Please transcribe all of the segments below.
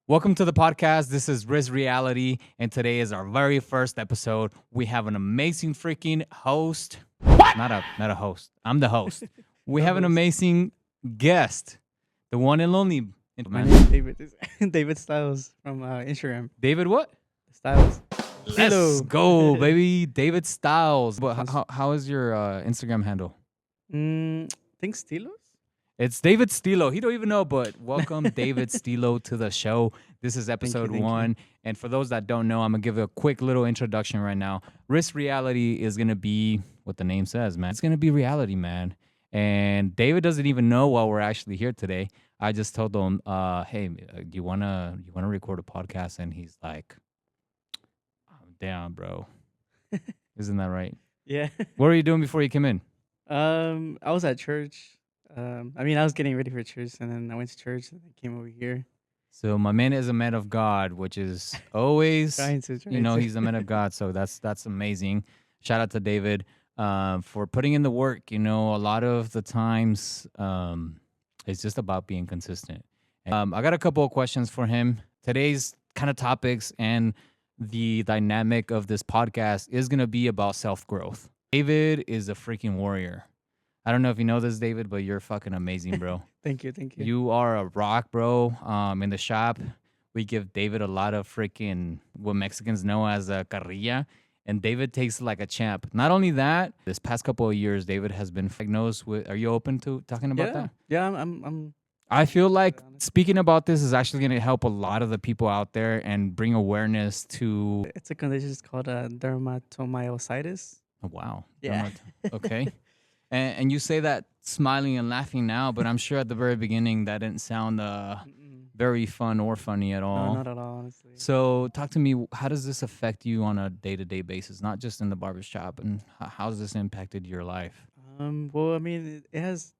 Welcome to the podcast. This is Riz Reality, and today is our very first episode. We have an amazing freaking host. Not a host. I'm the host. We The have an host. amazing guest, the one and only My man. name is David. David Styles from Instagram. David. What? Styles. Let's STYLO. go, baby. David Styles. But Sounds- how is your Instagram handle? Think Stilos? It's David Stilo. He don't even know, but welcome David Stilo to the show. This is episode thank you. 1. And for those that don't know, I'm going to give a quick little introduction right now. Risk Reality is going to be what the name says, man. It's going to be reality, man. And David doesn't even know why we're actually here today. I just told him, hey, do you want to record a podcast? And he's like, I'm down, bro. Isn't that right? Yeah. What were you doing before you came in? I was at church. I was getting ready for church, and then I went to church, and I came over here. So my man is a man of God, which is always, Trying to. he's a man of God. So that's amazing. Shout out to David for putting in the work. A lot of the times it's just about being consistent. I got a couple of questions for him. Today's kind of topics and the dynamic of this podcast is going to be about self-growth. David is a freaking warrior. I don't know if you know this, David, but you're fucking amazing, bro. Thank you. You are a rock, bro. In the shop, we give David a lot of freaking what Mexicans know as a carrilla, and David takes it like a champ. Not only that, this past couple of years, David has been diagnosed with. Are you open to talking about that? Yeah. I'm. I feel like honest. speaking about this is actually going to help a lot of the people out there and bring awareness to. It's a condition. It's called dermatomyositis. Oh, wow. Yeah. Okay. And you say that smiling and laughing now, but I'm sure at the very beginning that didn't sound very fun or funny at all. No, not at all, honestly. So talk to me, how does this affect you on a day-to-day basis, not just in the barbershop, and how's this impacted your life? Well, it has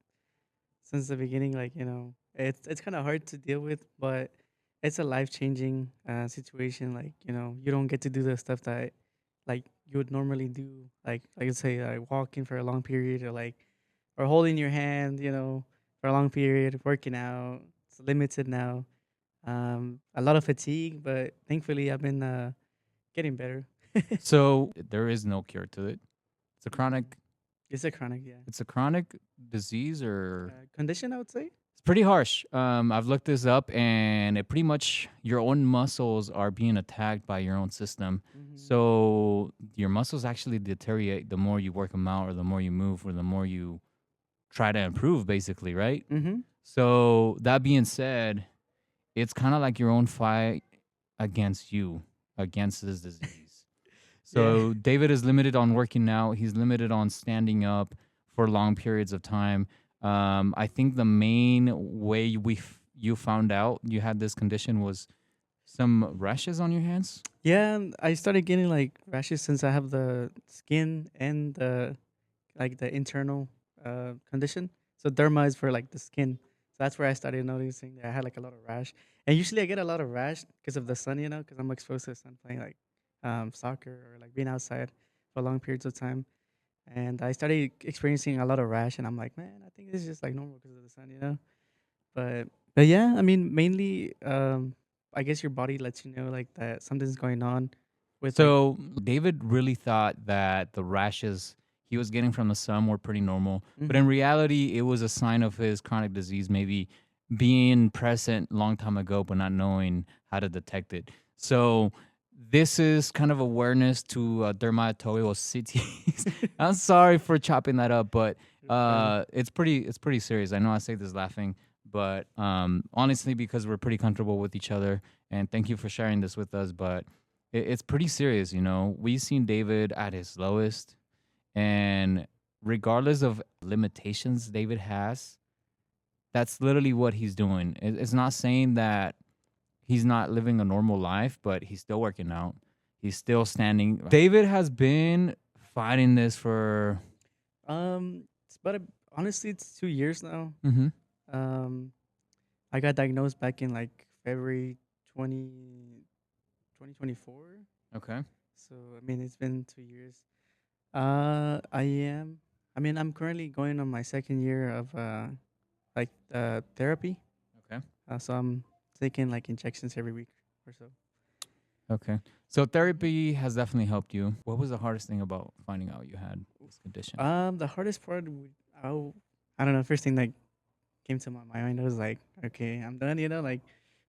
since the beginning. It's kind of hard to deal with, but it's a life-changing situation. You don't get to do the stuff that you would normally do. Like say, walking for a long period, or holding your hand, for a long period, working out. It's limited now. A lot of fatigue, but thankfully I've been getting better. So there is no cure to it. It's a chronic It's a chronic, yeah, it's a chronic disease, or condition, I would say. it's pretty harsh. I've looked this up, and it pretty much your own muscles are being attacked by your own system. Mm-hmm. So your muscles actually deteriorate the more you work them out, or the more you move, or the more you try to improve, basically, right? Mm-hmm. So that being said, it's kind of like your own fight against this disease. So David is limited on working out. He's limited on standing up for long periods of time. I think the main way you found out you had this condition was some rashes on your hands. Yeah, and I started getting rashes since I have the skin and the internal condition. So derma is for the skin. So that's where I started noticing that I had a lot of rash. And usually I get a lot of rash because of the sun, because I'm exposed to the sun playing soccer or being outside for long periods of time. And I started experiencing a lot of rash, and I'm like, man, I think this is just normal because of the sun. But yeah, mainly I guess your body lets you know that something's going on with So David really thought that the rashes he was getting from the sun were pretty normal, but in reality, it was a sign of his chronic disease, maybe being present long time ago, but not knowing how to detect it. So this is kind of awareness to dermatology. I'm sorry for chopping that up, but it's pretty serious. I know I say this laughing, but honestly, because we're pretty comfortable with each other, and thank you for sharing this with us. But it's pretty serious. We've seen David at his lowest, and regardless of limitations David has, that's literally what he's doing. It's not saying that he's not living a normal life, but he's still working out. He's still standing. David has been fighting this for. honestly, it's 2 years now. Mhm. I got diagnosed back in February 2024. Okay. So it's been 2 years. I'm currently going on my second year of therapy. Okay. So I'm taking like injections every week or so. Okay. So therapy has definitely helped you. What was the hardest thing about finding out you had this condition? The hardest part, I don't know. First thing that came to my mind was like, okay, I'm done. Like,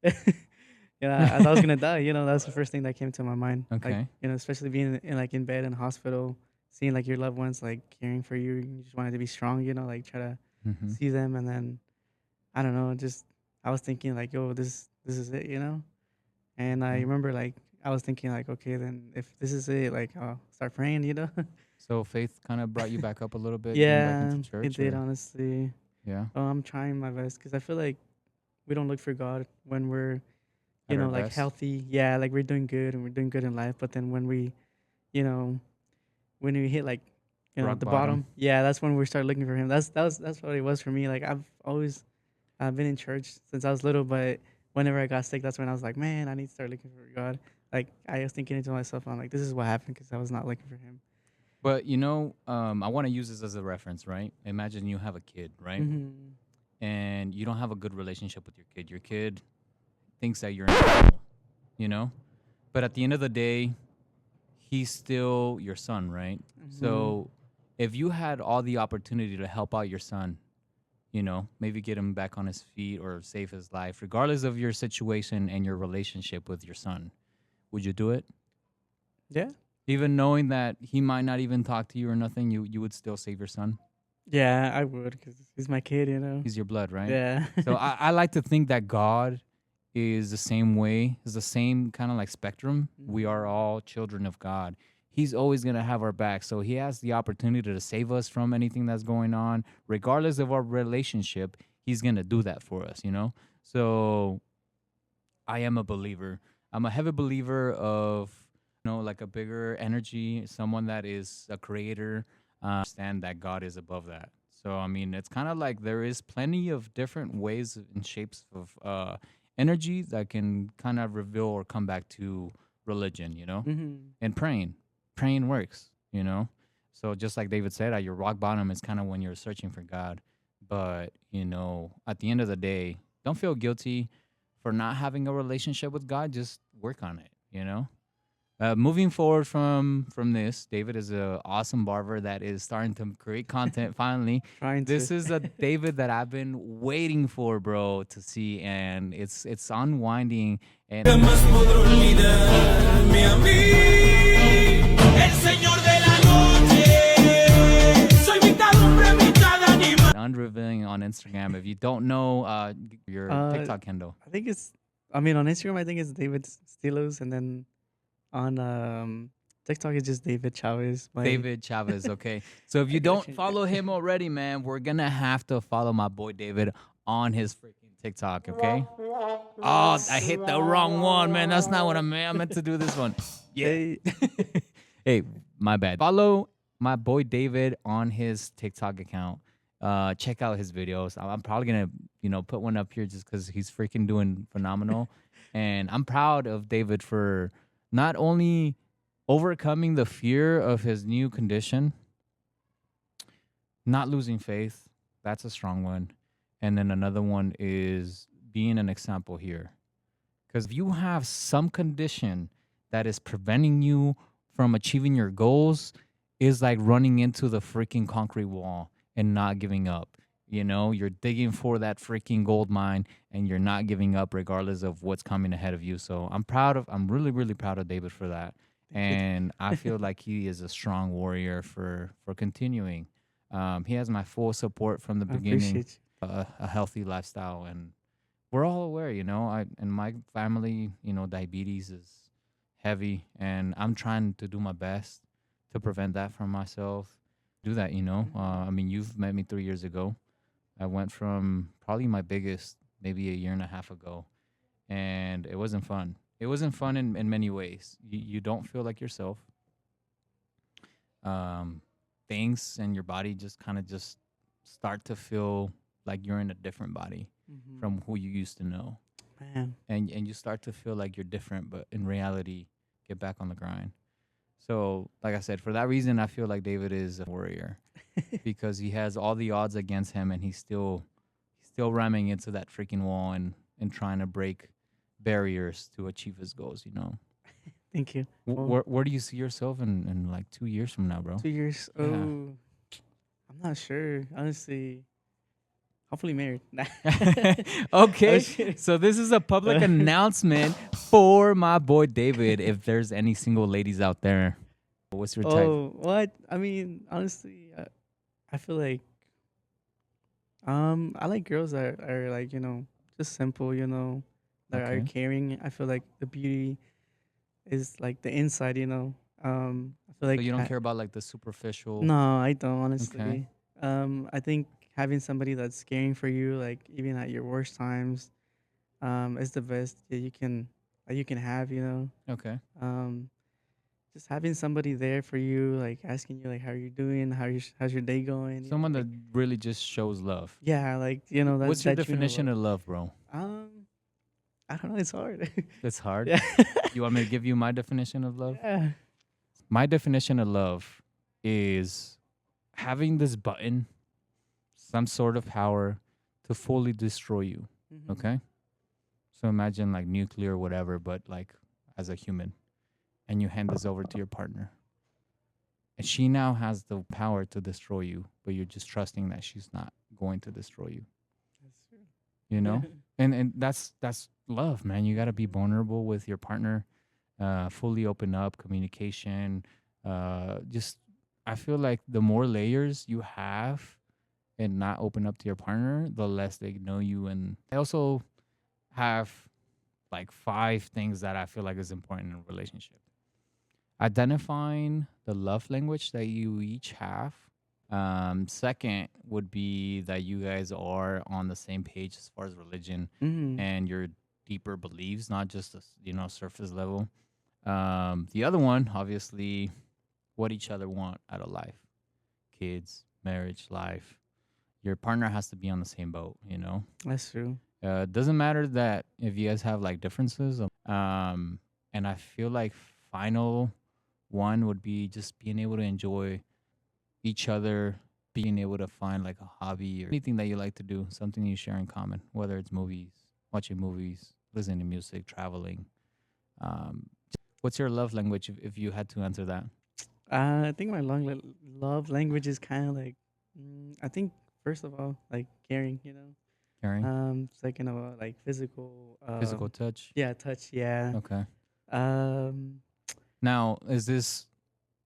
I thought I was gonna die. That's the first thing that came to my mind. Like, Okay. especially being like in bed in hospital, seeing like your loved ones like caring for you. You just wanted to be strong. Like try to Mm-hmm. see them, and then I don't know. Just I was thinking like, yo, this is it. And I Okay. remember like I was thinking like, okay, then if this is it, like I'll start praying. So faith kind of brought you back up a little bit, getting back Yeah, into it church, did or honestly. yeah, Oh, I'm trying my best because I feel like we don't look for God when we're, at our like best, healthy. Yeah, like we're doing good and we're doing good in life. But then you know, when we hit like, rock the bottom. bottom, yeah, that's when we start looking for Him. That's what it was for me. Like I've been in church since I was little, but whenever I got sick, that's when I was like, man, I need to start looking for God. Like I was thinking to myself, I'm like, this is what happened because I was not looking for Him. But I want to use this as a reference, right? Imagine you have a kid, right? Mm-hmm. And you don't have a good relationship with your kid. Your kid thinks that you're in trouble, you know? But at the end of the day, he's still your son, right? Mm-hmm. So if you had all the opportunity to help out your son, maybe get him back on his feet or save his life, regardless of your situation and your relationship with your son, would you do it? Yeah. Even knowing that he might not even talk to you or nothing, you would still save your son. Yeah, I would because he's my kid. He's your blood, right? Yeah. So I like to think that God is the same way, is the same kind of like spectrum. We are Mhm. all children of God. He's always going to have our back. So he has the opportunity to save us from anything that's going on, regardless of our relationship. He's going to do that for us. So I am a believer. I'm a heavy believer of, like a bigger energy, someone that is a creator, understand that God is above that. So, I mean, it's kind of like there is plenty of different ways and shapes of energy that can kind of reveal or come back to religion. Mhm. And praying. Praying works. So, just like David said, at your rock bottom is kind of when you're searching for God. But, at the end of the day, don't feel guilty for not having a relationship with God. Just work on it. Moving forward from this, David is an awesome barber that is starting to create content finally. Trying to. This is a David that I've been waiting for, bro, to see, and it's unwinding. And Jamás podré olvidarme a mí, el señor de la noche. Soy mitad hombre, mitad animal. unrevealing on Instagram. If you don't know your uh, TikTok handle, I think it's. I mean, on Instagram, I think it's David Stilos, and then on TikTok, it's just David Chavez. My David Chavez. Okay, so if I you gotta don't change follow it. him already, man, we're gonna have to follow my boy David on his freaking TikTok. Okay. Oh, I hit the wrong one, man. That's not what I meant. I meant to do this one. Yeah. Hey, Hey, my bad. Follow my boy David on his TikTok account. Check out his videos. I'm probably gonna, put one up here just because he's freaking doing phenomenal. And I'm proud of David for not only overcoming the fear of his new condition, not losing faith. That's a strong one. And then another one is being an example here. Because if you have some condition that is preventing you from achieving your goals, is like running into the freaking concrete wall and not giving up. You're digging for that freaking gold mine and you're not giving up regardless of what's coming ahead of you. So I'm really, really proud of David for that. David. And I feel like he is a strong warrior for continuing. He has my full support from the I beginning, appreciate a healthy lifestyle. And we're all aware, I in my family, diabetes is heavy, and I'm trying to do my best to prevent that from myself. Do that. you. Mhm. I mean, you've met me 3 years ago. I went from probably my biggest maybe a year and a half ago, and it wasn't fun. It wasn't fun in many ways. You don't feel like yourself. Um, things and your body just kind of just start to feel like you're in a different body Mhm. from who you used to know, Man. and you start to feel like you're different, but in reality, get back on the grind. So, like I said, for that reason, I feel like David is a warrior because he has all the odds against him, and he's still ramming into that freaking wall and trying to break. barriers to achieve his goals. Thank you. Well, Where do you see yourself in like 2 years from now, bro? 2 years. Yeah. Oh, I'm not sure. Honestly, hopefully married. Nah. Okay, was kidding. so this is a public announcement for my boy David. If there's any single ladies out there, what's your type? Oh, what? I mean, honestly, I feel like I like girls that are like just simple, that are Okay. caring. I feel like the beauty is like the inside, I feel So like you don't care about like the superficial. no, I don't Okay. honestly. I think having somebody that's caring for you, like even at your worst times, is the best that you can have. Okay. Um, just having somebody there for you, like asking you like how you doing, how's your day going, Someone like that really just shows love. yeah, like What's your that definition love. of love, bro? I don't know, it's hard. It's hard. Yeah. You want me to give you my definition of love? Yeah. My definition of love is having this button, some sort of power to fully destroy you. Mhm. Okay? So imagine like nuclear or whatever, but like as a human. And you hand this over to your partner. And she now has the power to destroy you, but you're just trusting that she's not going to destroy you. That's true. You know? And that's love, man. You gotta be vulnerable with your partner, fully open up, communication. Just I feel like the more layers you have and not open up to your partner, the less they know you. And I also have like 5 things that I feel like is important in a relationship. Identifying the love language that you each have. Second would be that you guys are on the same page as far as religion Mhm. and your deeper beliefs, not just surface level. The other one, obviously, what each other want out of life, kids, marriage, life. Your partner has to be on the same boat. That's true. Doesn't matter that if you guys have like differences. And I feel like final one would be just being able to enjoy each other, being able to find like a hobby or anything that you like to do, something you share in common, whether it's movies, watching movies, listening to music, traveling. Um, what's your love language if you had to answer that? I think my love language is kind of like, I think first of all, like caring, Caring, Second of all, like physical, physical touch. yeah, touch, yeah. Okay. Um, Now, is this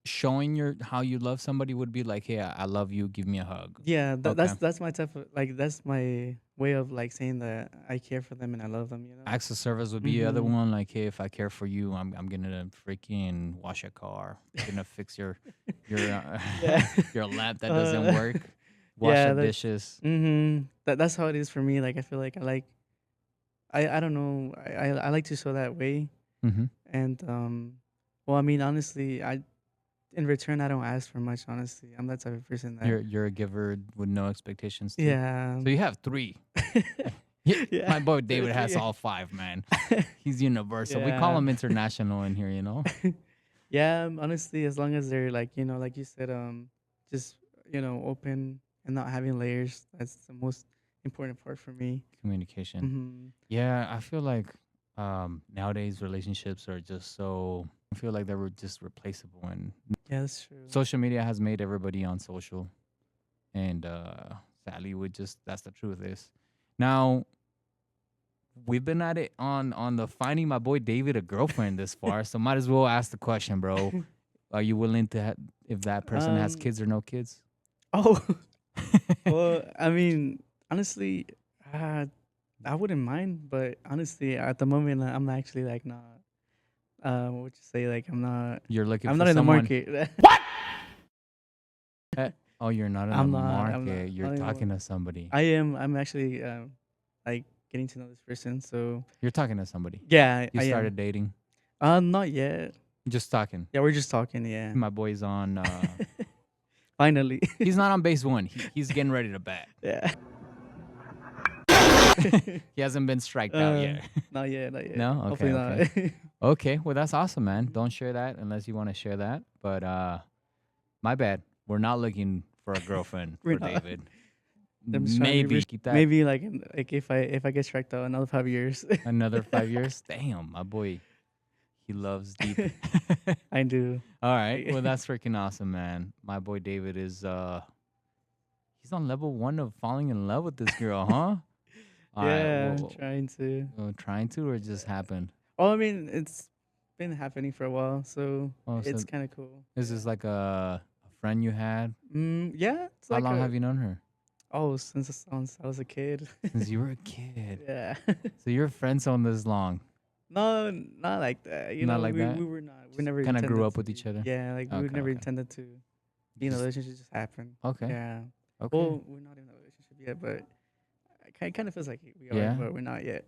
showing your how you love somebody would be like, hey, I love you, give me a hug. yeah, Okay. that's my type of like that's my way of like saying that I care for them and I love them, Acts of service would be the other Mhm. one. Like, hey, if I care for you, I'm gonna freaking wash a car. I'm gonna fix your Yeah. your lamp that doesn't Uh, work. Wash yeah, the that's dishes. that's how it is for me. Like I feel like I don't know. I like to show that way. Mm-hmm. And well, I mean, honestly, I in return I don't ask for much. Honestly, I'm that type of person that You're a giver with no expectations too. yeah, So you have 3. yeah. My boy David There's has three. all 5, man. He's universal. We call Yeah. him international in here. Yeah. Honestly, as long as they're like like you said, just open and not having layers. That's the most important part for me. Communication. Hmm. Yeah, I feel like nowadays relationships are just so. I feel like they were just replaceable, and Yeah, that's true. social media has made everybody on social, and sadly, we just that's the truth is. Now we've been at it on the finding my boy David a girlfriend this far, so might as well ask the question, bro. Are you willing to if that person has Um. kids or no kids? Oh. Well, I mean, honestly, uh, I wouldn't mind, but honestly, at the moment, I'm actually like not. What would you say? Like You're looking I'm for not in the someone. market. Oh, you're not in the I'm not. market. You're Not in the talking market. to somebody. I am. I'm actually like getting to know this person. So You're talking to somebody. yeah, You I started am. dating. Not yet. Just talking. Yeah, we're just talking. Yeah. My boy's on. Finally. He's not on base 1. He's getting ready to bat. Yeah. He hasn't been striked out yet. Not yet. Not yet. No? Hopefully Okay, not. Okay, well that's awesome, man. Don't share that unless you want to share that. But my bad. We're not looking for a girlfriend We're for not. David. I'm just trying to maybe keep that maybe like like if I get striked out another 5 years. another 5 years. Damn, my boy, he loves deep. I do. All right, well that's freaking awesome, man. My boy David is he's on level 1 of falling in love with this girl, huh? All right, Yeah, I'm well, trying to. trying to or it just happened. Oh, I mean, it's been happening for a while, so Oh, so it's kind of cool. this is like a friend you had. Yeah, it's How like long a have you known her? since I was a kid. Since you were a kid. Yeah. So you're friend zone this long. No, not like that. You Not know, like that? we were not. We never Kinda grew intended up with to each other? Yeah, like we Okay, never okay. intended to be in a Just- relationship. Just happened. Okay. Yeah. Okay. Well, we're not in a relationship yet, but it kind of feels like we are, Yeah? but we're not yet.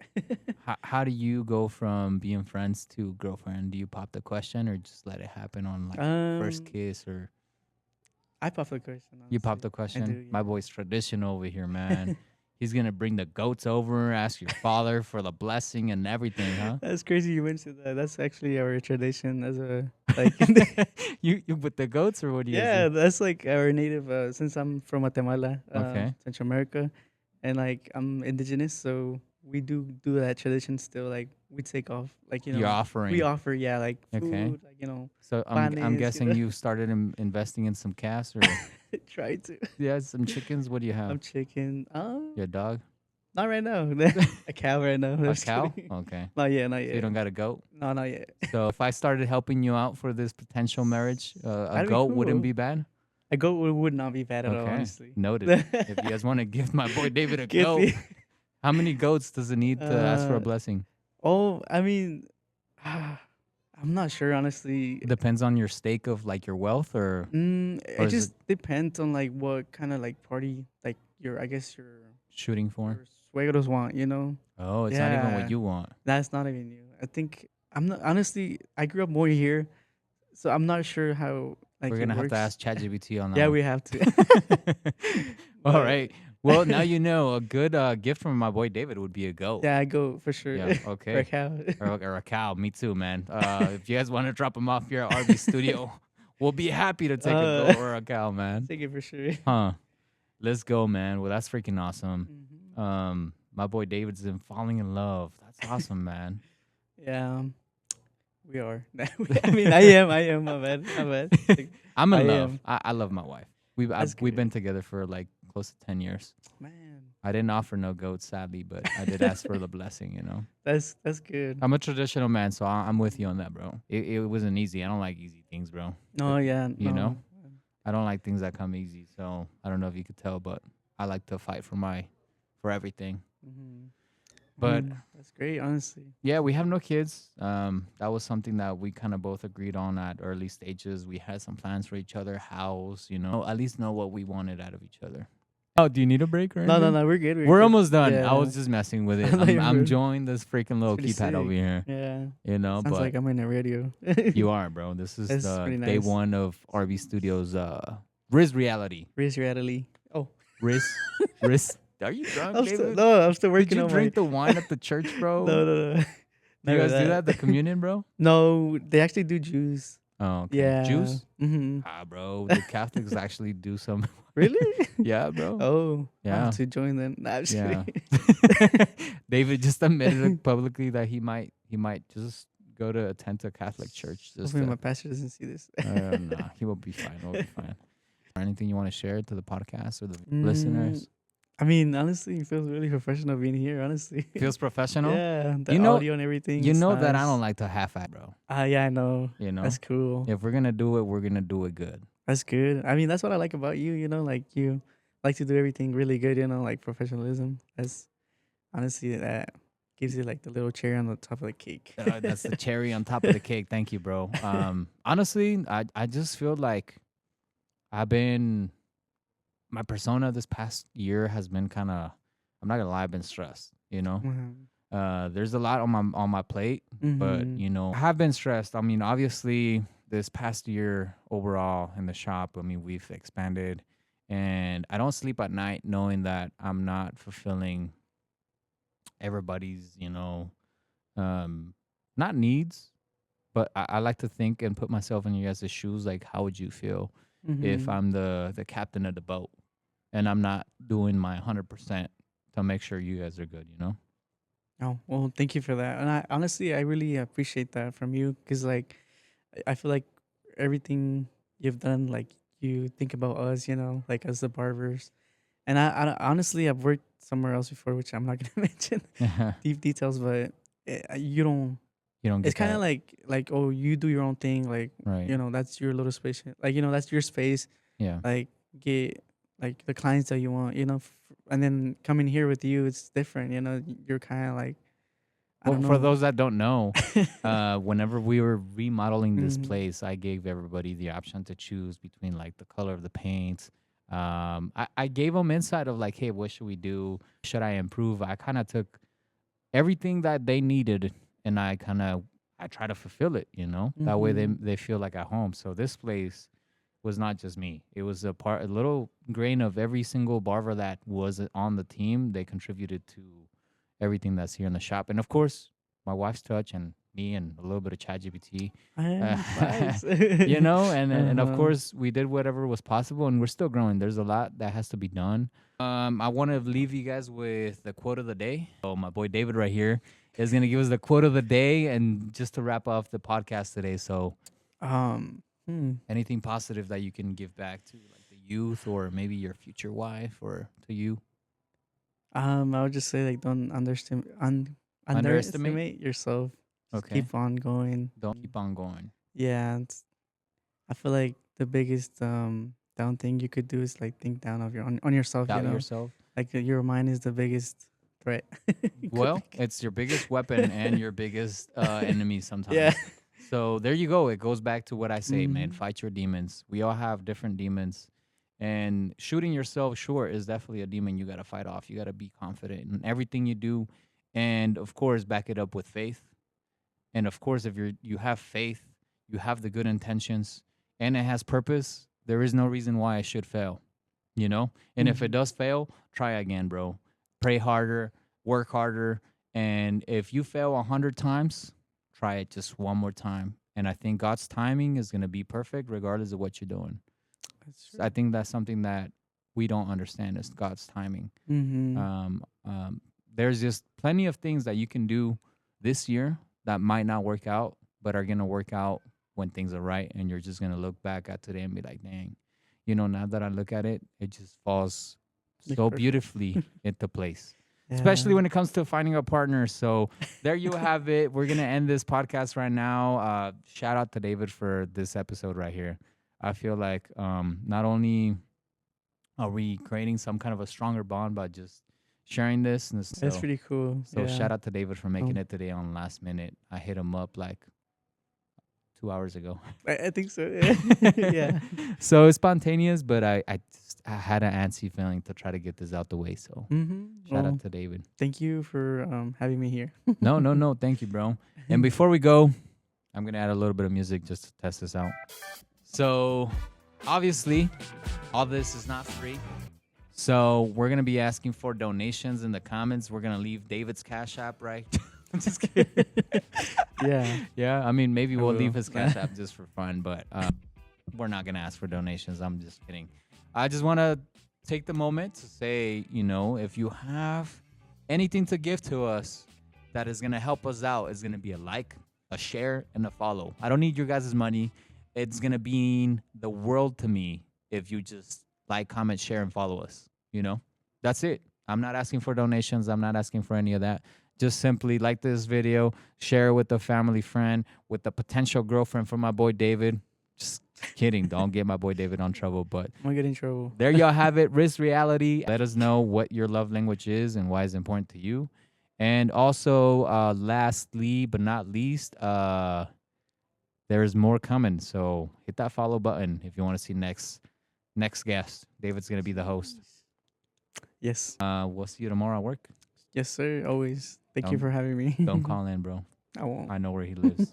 How do you go from being friends to girlfriend? Do you pop the question or just let it happen on like first Um, kiss or I pop the question. you pop honestly. the question? I do. My Yeah. boy's traditional over here, man. He's gonna bring the goats over, ask your father for the blessing and everything, huh? That's crazy you mentioned that. That's actually our tradition as a like. you with the goats or what do you Yeah, do? that's like our native. Since I'm from Guatemala, Okay. Central America, and like I'm indigenous, so we do that tradition still. Like we take off, like You're offering. we offer, yeah, like food, Okay. like So I'm panes, guessing you started investing in some calves or try to. yeah, some chickens. What do you have? I'm chicken. Your dog? Not right now. A cow right now. A Just cow? kidding. Okay. Not yet. Not So you yet. don't got a goat? No, not yet. So if I started helping you out for this potential marriage, a That'd be goat wouldn't cool. be bad? A goat would not be bad at all, Okay. honestly. Noted. If you guys want to give my boy David a Give goat, me- how many goats does it need to ask for a Uh, blessing? Oh, I mean, I'm not sure, honestly. It depends on your stake of like your wealth or It is just depends on like what kind of like party like I guess shooting for. your suegros want, Oh, it's not even Yeah. what you want. That's not even you. I think I'm not honestly. I grew up more here, so I'm not sure how like We're it gonna have to works. ask ChatGPT on that. Yeah, one. we have to. All But- right. Well, now you know a good gift from my boy David would be a goat. Yeah, I go for sure. Yeah, Or a okay. cow. Or a cow. Me too, man. If you guys want to drop him off here at RB Studio, we'll be happy to take a goat or a cow, man. Take it for sure. Huh. Let's go, man. Well, that's freaking awesome. Mhm. My boy David's been falling in love. That's awesome, man. Yeah, we are. I mean, I am. My bad. My bad. Like, I'm in I love. am. I love my wife. That's We've good. been together for like close to 10 years. Man, I didn't offer no goats, sadly, but I did ask for the blessing, you know. that's good. I'm a traditional man, so I'm with you on that, bro. It wasn't easy. I don't like easy things, bro. No, yeah, you no. know? I don't like things that come easy. So I don't know if you could tell, but I like to fight for everything. Mhm. But That's great, honestly. yeah, we have no kids. That was something that we kind of both agreed on at early stages. We had some plans for each other, house, at least know what we wanted out of each other. Oh, do you need a break or No, anything? we're good. We're good. almost done. Yeah. I was just messing with it. I thought you I'm were- enjoying this freaking little pretty keypad over sick. here. Yeah. But Sounds like I'm in a radio. you are, bro. This is That's the pretty day nice. one of RB Studios Riz Reality. Raise reality. Oh, Riz Riz. Are you drunk, I'm David? I'm still Did working you on drink the wine at the church, bro? No, no. Do you Never guys do that? The communion, bro? No, they actually do juice. Oh, okay. Yeah. Juice? Mm-hmm. Ah, bro. The Catholics actually do some. Really? Yeah, bro. Oh, I Yeah. have to join then. Nah, I'm just Yeah. kidding. David just admitted it publicly that he might just go to attend to a Catholic church. Just Hopefully to, my pastor doesn't see this. nah, he will be fine. He'll be fine. Anything you want to share to the podcast or the listeners? I mean, honestly, it feels really professional being here. Honestly, Feels professional. Yeah, the You know- audio and everything. You it's know that I nice. don't like to half-act, bro. Yeah, I know. You know, That's cool. if we're gonna do it, we're gonna do it good. That's good. I mean, that's what I like about you. Like you like to do everything really good. Like professionalism. That's honestly that gives you like the little cherry on the top of the cake. That's the cherry on top of the cake. Thank you, bro. Honestly, I just feel like my persona this past year has been kind of, I'm not gonna lie, I've been stressed. Mhm. There's a lot on my plate, but Mhm. I have been stressed. I mean, obviously, this past year overall in the shop, I mean, we've expanded, and I don't sleep at night knowing that I'm not fulfilling everybody's, not needs, but I like to think and put myself in you guys' shoes. Like, how would you feel if Mhm. I'm the captain of the boat? and I'm not doing my 100% to make sure you guys are good. You know. Oh, well, thank you for that. And I honestly, I really appreciate that from you because, like, I feel like everything you've done, like, you think about us, like as the barbers. And honestly, I've worked somewhere else before, which I'm not gonna mention deep details, but you don't. You don't It's get kind of that like oh, you do your own thing, like right. that's your little space, like that's your space, Yeah. like get like the clients that you want, and then coming here with you, it's different, you're kind of like I Well, don't for know. those that don't know, whenever we were remodeling this Mhm. place, I gave everybody the option to choose between like the color of the paint. I gave them insight of like, hey, what should we do? Should I improve? I kind of took everything that they needed, and I try to fulfill it. You know, that way Mhm. they feel like at home. So this place was not just me. It was a little grain of every single barber that was on the team. They contributed to everything that's here in the shop, and of course, my wife's touch and me and a little bit of ChatGPT. Nice. You know, and of Uh-huh. course, we did whatever was possible, and we're still growing. There's a lot that has to be done. I want to leave you guys with the quote of the day. So my boy David right here is gonna give us the quote of the day, and just to wrap off the podcast today. So Hmm. anything positive that you can give back to like the youth or maybe your future wife or to you? I would just say like don't Underestimate? underestimate yourself. Just Okay. keep on going. Don't keep on going. Yeah, I feel like the biggest down thing you could do is like think down of on yourself. Doubt yourself. Like your mind is the biggest threat. It could Well, be. it's your biggest weapon and your biggest enemy Yeah. sometimes. So there you go. It goes back to what I say, man. Hmm. Fight your demons. We all have different demons. And shooting yourself short is definitely a demon you got to fight off. You got to be confident in everything you do. And of course, back it up with faith. And of course, if you have faith, you have the good intentions, and it has purpose, there is no reason why it should fail, you know? And if it Hmm. does fail, try again, bro. Pray harder, work harder, and if you fail 100 times, try it just one more time. And I think God's timing is going to be perfect regardless of what you're doing. That's I true. think that's something that we don't understand is God's timing. Hmm. Um, um, there's just plenty of things that you can do this year that might not work out, but are gonna work out when things are right, and you're just gonna look back at today and be like, "Dang, you know." Now that I look at it, it just falls Like so perfect. beautifully into place. Especially Yeah. when it comes to finding a partner. So there you have it. We're gonna end this podcast right now. Shout out to David for this episode right here. I feel like not only are we creating some kind of a stronger bond by just sharing this? And That's so, pretty cool. so Yeah. shout out to David for making Um, it today on last minute. I hit him up like 2 hours ago. I think so. Yeah. So it's spontaneous, but I had an antsy feeling to try to get this out the way. So Hmm. shout out Well, to David. thank you for having me here. No, no, no. Thank you, bro. And before we go, I'm gonna add a little bit of music just to test this out. So obviously, all this is not free. So we're gonna be asking for donations in the comments. We're gonna leave David's Cash App, right? I'm just kidding. Yeah. Yeah, I mean maybe I we'll will. leave his Cash App just for fun, but we're not gonna ask for donations. I'm just kidding. I just want to take the moment to say, if you have anything to give to us that is gonna help us out, is gonna be a like, a share, and a follow. I don't need your guys' money. It's gonna mean the world to me if you just like, comment, share, and follow us. That's it. I'm not asking for donations. I'm not asking for any of that. Just simply like this video, share it with a family friend, with a potential girlfriend for my boy David. Just kidding. Don't get my boy David on trouble. But I'm gonna get in trouble. there y'all have it. Risk reality. Let us know what your love language is and why it's important to you. And also, lastly but not least, there's more coming. So hit that follow button if you want to see next guest. David's gonna be the host. Yes. We'll see you tomorrow at work. Yes, sir. Always. Thank you Don't for having me. don't call in, bro. I won't. I know where he lives.